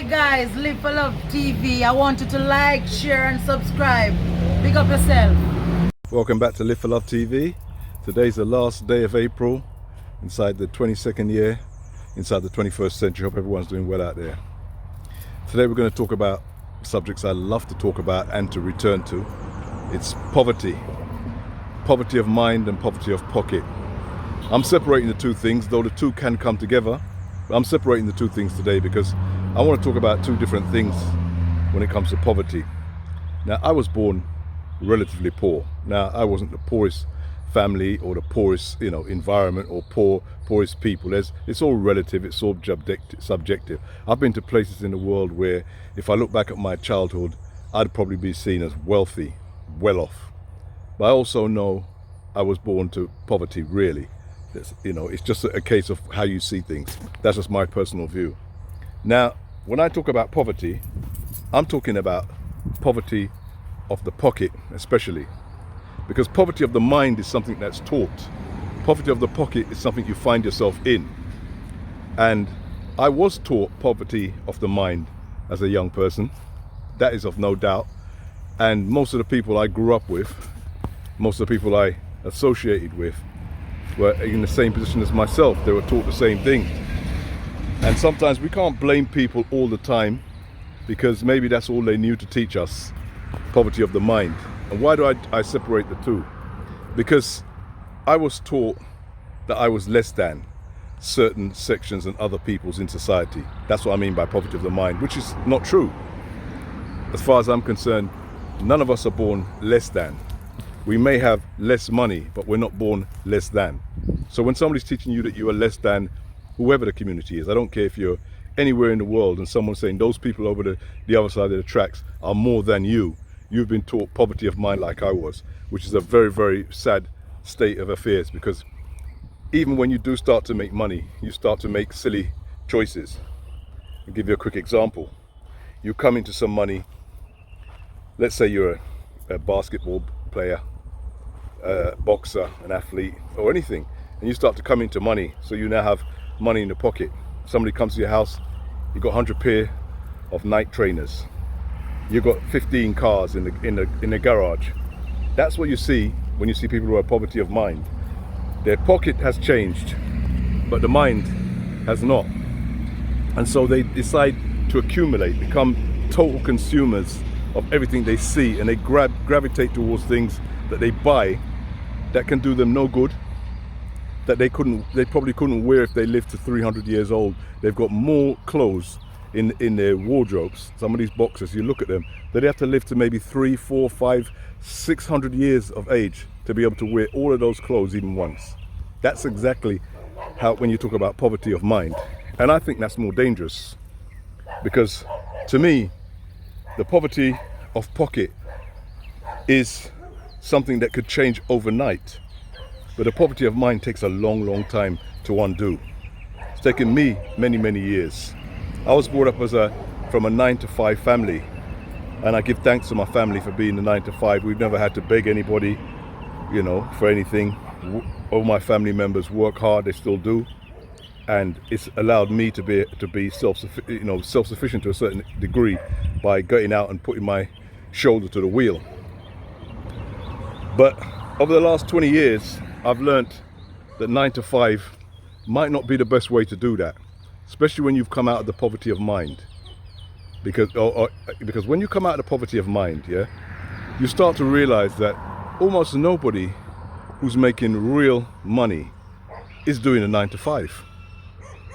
guys, Live for Love TV. I want you to like, share and subscribe. Big up yourself. Welcome back to Live for Love TV. Today's the last day of April, inside the 22nd year, inside the 21st century. Hope everyone's doing well out there. Today we're going to talk about subjects I love to talk about and to return to. It's poverty. Poverty of mind and poverty of pocket. I'm separating the two things, though the two can come together. But I'm separating the two things today because I want to talk about two different things when it comes to poverty. Now, I was born relatively poor. Now, I wasn't the poorest family or the poorest, environment or poorest people. It's all relative. It's all subjective. I've been to places in the world where, if I look back at my childhood, I'd probably be seen as wealthy, well off. But I also know I was born to poverty. Really, it's just a case of how you see things. That's just my personal view. Now, when I talk about poverty, I'm talking about poverty of the pocket, especially. Because poverty of the mind is something that's taught. Poverty of the pocket is something you find yourself in. And I was taught poverty of the mind as a young person. That is of no doubt. And most of the people I grew up with, most of the people I associated with, were in the same position as myself. They were taught the same thing. And sometimes we can't blame people all the time because maybe that's all they knew to teach us, poverty of the mind. And why do I separate the two? Because I was taught that I was less than certain sections and other peoples in society. That's what I mean by poverty of the mind, which is not true. As far as I'm concerned, none of us are born less than. We may have less money, but we're not born less than. So when somebody's teaching you that you are less than whoever the community is, I don't care if you're anywhere in the world and someone's saying those people over the other side of the tracks are more than you, you've been taught poverty of mind like I was, which is a very, very sad state of affairs, because even when you do start to make money, you start to make silly choices. I'll give you a quick example. You come into some money, let's say you're a basketball player, a boxer, an athlete, or anything, and you start to come into money, so you now have money in the pocket. Somebody comes to your house, you've got 100 pair of Nike trainers. You've got 15 cars in the garage. That's what you see when you see people who have poverty of mind. Their pocket has changed, but the mind has not. And so they decide to accumulate, become total consumers of everything they see, and they gravitate towards things that they buy that can do them no good, that they probably couldn't wear if they lived to 300 years old. They've got more clothes in their wardrobes, some of these boxers, you look at them, they have to live to maybe 300, 400, 500, 600 years of age to be able to wear all of those clothes even once. That's exactly how, when you talk about poverty of mind. And I think that's more dangerous, because to me, the poverty of pocket is something that could change overnight, but the poverty of mind takes a long, long time to undo. It's taken me many, many years. I was brought up from a 9-to-5 family, and I give thanks to my family for being the 9-to-5. We've never had to beg anybody, for anything. All my family members work hard; they still do, and it's allowed me to be self-sufficient to a certain degree by getting out and putting my shoulder to the wheel. But over the last 20 years, I've learnt that 9-to-5 might not be the best way to do that, especially when you've come out of the poverty of mind. Because when you come out of the poverty of mind, you start to realize that almost nobody who's making real money is doing a 9-to-5.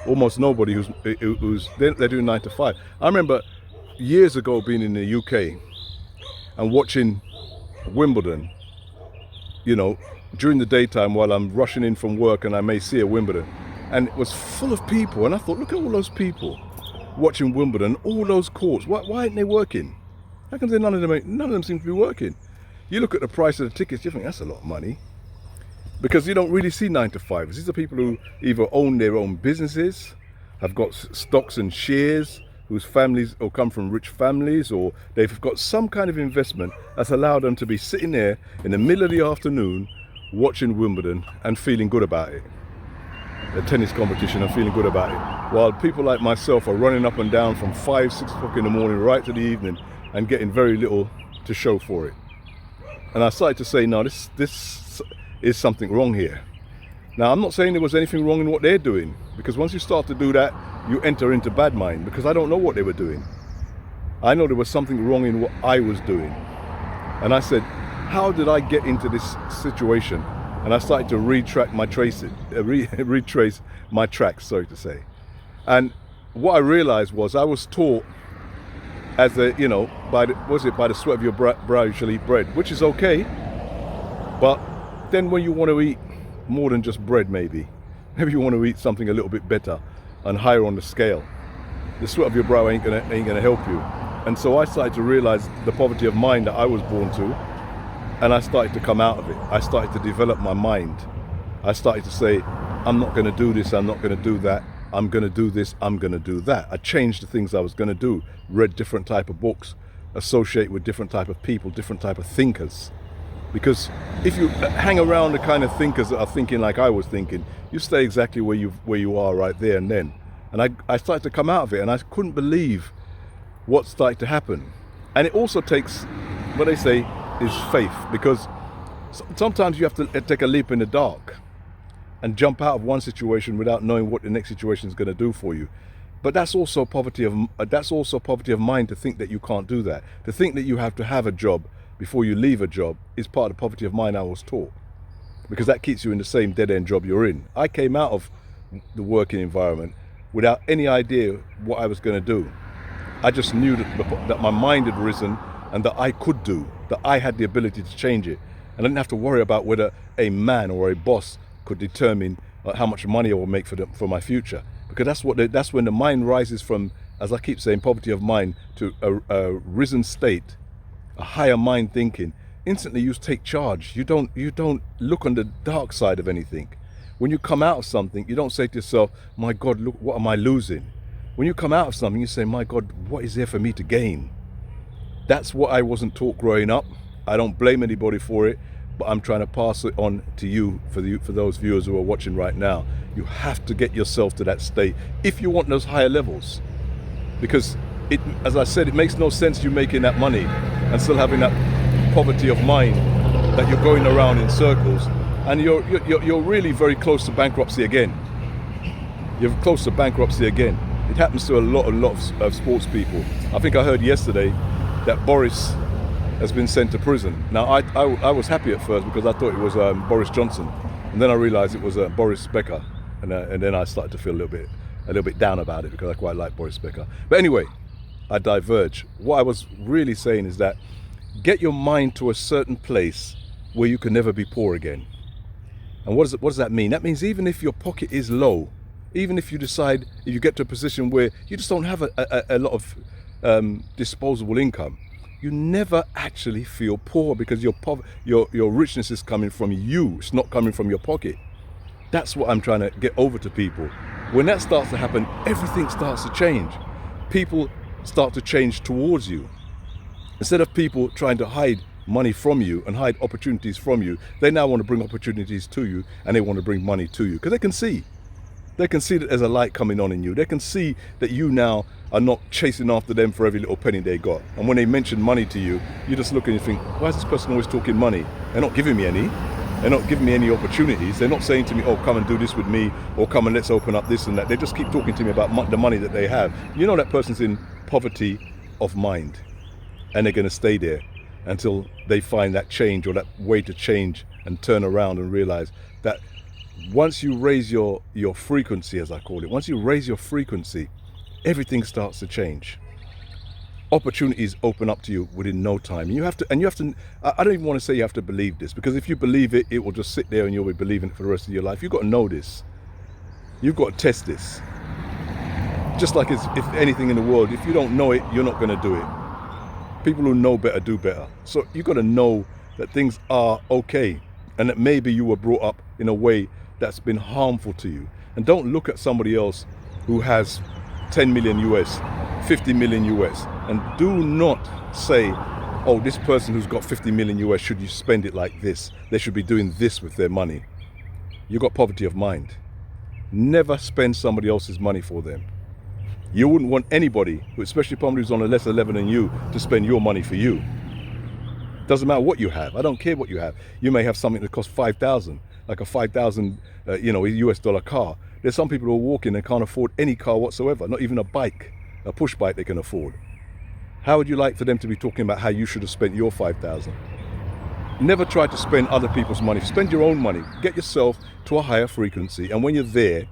Almost nobody they're doing 9-to-5. I remember years ago being in the UK and watching Wimbledon, during the daytime while I'm rushing in from work, and I may see a Wimbledon, and it was full of people, and I thought, look at all those people watching Wimbledon, all those courts. Why aren't they working? How come none of them seem to be working? You look at the price of the tickets, you think that's a lot of money, because you don't really see 9-to-5s. These are people who either own their own businesses, have got stocks and shares, whose families or come from rich families, or they've got some kind of investment that's allowed them to be sitting there in the middle of the afternoon watching Wimbledon and feeling good about it. a tennis competition and feeling good about it, while people like myself are running up and down from 5, 6 o'clock in the morning right to the evening and getting very little to show for it. And I started to say, no, this is something wrong here. Now, I'm not saying there was anything wrong in what they're doing, because once you start to do that, you enter into bad mind, because I don't know what they were doing. I know there was something wrong in what I was doing. And I said, how did I get into this situation? And I started to retrace my tracks, sorry to say. And what I realized was I was taught as a, by the sweat of your brow you shall eat bread, which is okay. But then when you want to eat more than just bread, maybe you want to eat something a little bit better and higher on the scale, the sweat of your brow ain't gonna help you. And so I started to realize the poverty of mind that I was born to, and I started to come out of it. I started to develop my mind. I started to say, I'm not going to do this, I'm not going to do that, I'm going to do this, I'm going to do that. I changed the things I was going to do, read different type of books, associate with different type of people, different type of thinkers. Because if you hang around the kind of thinkers that are thinking like I was thinking, you stay exactly where you are right there and then. And I started to come out of it, and I couldn't believe what started to happen. And it also takes, what they say, is faith, because sometimes you have to take a leap in the dark and jump out of one situation without knowing what the next situation is going to do for you. But that's also poverty of mind, to think that you can't do that. To think that you have to have a job before you leave a job is part of poverty of mind I was taught, because that keeps you in the same dead-end job you're in. I came out of the working environment without any idea what I was going to do. I just knew that my mind had risen and that I could do, that I had the ability to change it. And I didn't have to worry about whether a man or a boss could determine how much money I will make for my future. Because that's when the mind rises from, as I keep saying, poverty of mind to a risen state, a higher mind thinking. Instantly you take charge. You don't look on the dark side of anything. When you come out of something, you don't say to yourself, my God, look, what am I losing? When you come out of something, you say, my God, what is there for me to gain? That's what I wasn't taught growing up. I don't blame anybody for it, but I'm trying to pass it on to you, for those viewers who are watching right now. You have to get yourself to that state if you want those higher levels. Because as I said, it makes no sense you making that money and still having that poverty of mind, that you're going around in circles, and you're really very close to bankruptcy again. You're close to bankruptcy again. It happens to a lot of sports people. I think I heard yesterday that Boris has been sent to prison. Now I was happy at first because I thought it was Boris Johnson, and then I realised it was Boris Becker, and then I started to feel a little bit down about it, because I quite like Boris Becker. But anyway, I diverge. What I was really saying is that get your mind to a certain place where you can never be poor again. And what does that mean? That means even if your pocket is low, even if you decide, if you get to a position where you just don't have a lot of disposable income, you never actually feel poor, because your richness is coming from you. It's not coming from your pocket. That's what I'm trying to get over to people. When that starts to happen, everything starts to change. People start to change towards you. Instead of people trying to hide money from you and hide opportunities from you, they now want to bring opportunities to you, and they want to bring money to you, because they can see that there's a light coming on in you. They can see that you now are not chasing after them for every little penny they got. And when they mention money to you, you just look and you think, why is this person always talking money? They're not giving me any. They're not giving me any opportunities. They're not saying to me, oh, come and do this with me, or come and let's open up this and that. They just keep talking to me about the money that they have. You know that person's in poverty of mind, and they're going to stay there until they find that change, or that way to change and turn around and realize that once you raise your frequency, as I call it, once you raise your frequency, everything starts to change. Opportunities open up to you within no time. You have to, I don't even want to say you have to believe this, because if you believe it, it will just sit there and you'll be believing it for the rest of your life. You've got to know this. You've got to test this. Just like if anything in the world, if you don't know it, you're not going to do it. People who know better do better. So you've got to know that things are okay, and that maybe you were brought up in a way that's been harmful to you. And don't look at somebody else who has 10 million US, 50 million US, and do not say, oh, this person who's got 50 million US, should you spend it like this? They should be doing this with their money. You've got poverty of mind. Never spend somebody else's money for them. You wouldn't want anybody, especially somebody who's on a lesser level than you, to spend your money for you. Doesn't matter what you have. I don't care what you have. You may have something that costs 5,000, like a 5,000, US dollar car. There's some people who are walking and can't afford any car whatsoever, not even a bike, a push bike they can afford. How would you like for them to be talking about how you should have spent your 5,000? Never try to spend other people's money. Spend your own money. Get yourself to a higher frequency, and when you're there,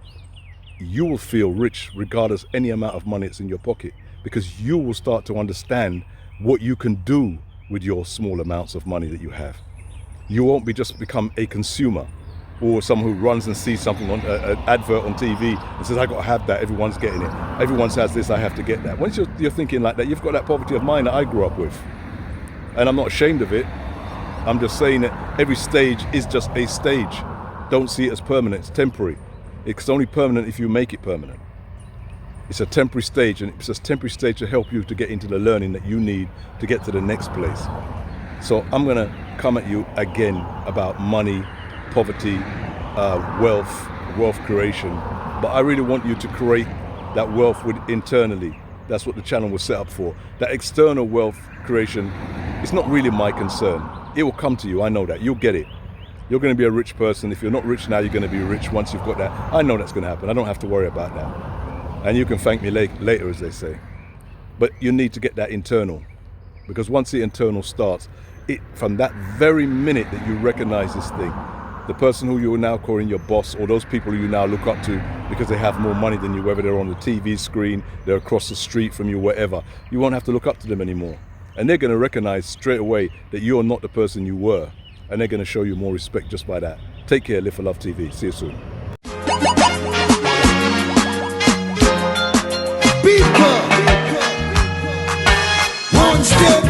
you will feel rich regardless any amount of money that's in your pocket, because you will start to understand what you can do with your small amounts of money that you have. You won't be just become a consumer, or someone who runs and sees something on an advert on TV and says, I got to have that, everyone's getting it. Everyone has this, I have to get that. Once you're thinking like that, you've got that poverty of mind that I grew up with. And I'm not ashamed of it. I'm just saying that every stage is just a stage. Don't see it as permanent, it's temporary. It's only permanent if you make it permanent. It's a temporary stage, and it's a temporary stage to help you to get into the learning that you need to get to the next place. So I'm gonna come at you again about money, poverty, wealth creation. But I really want you to create that wealth internally. That's what the channel was set up for. That external wealth creation is not really my concern. It will come to you, I know that, you'll get it. You're going to be a rich person. If you're not rich now, you're going to be rich once you've got that. I know that's going to happen. I don't have to worry about that. And you can thank me later, as they say. But you need to get that internal. Because once the internal starts, from that very minute that you recognize this thing, the person who you are now calling your boss, or those people who you now look up to because they have more money than you, whether they're on the TV screen, they're across the street from you, whatever, you won't have to look up to them anymore. And they're going to recognize straight away that you're not the person you were. And they're going to show you more respect just by that. Take care, Live for Love TV. See you soon. One step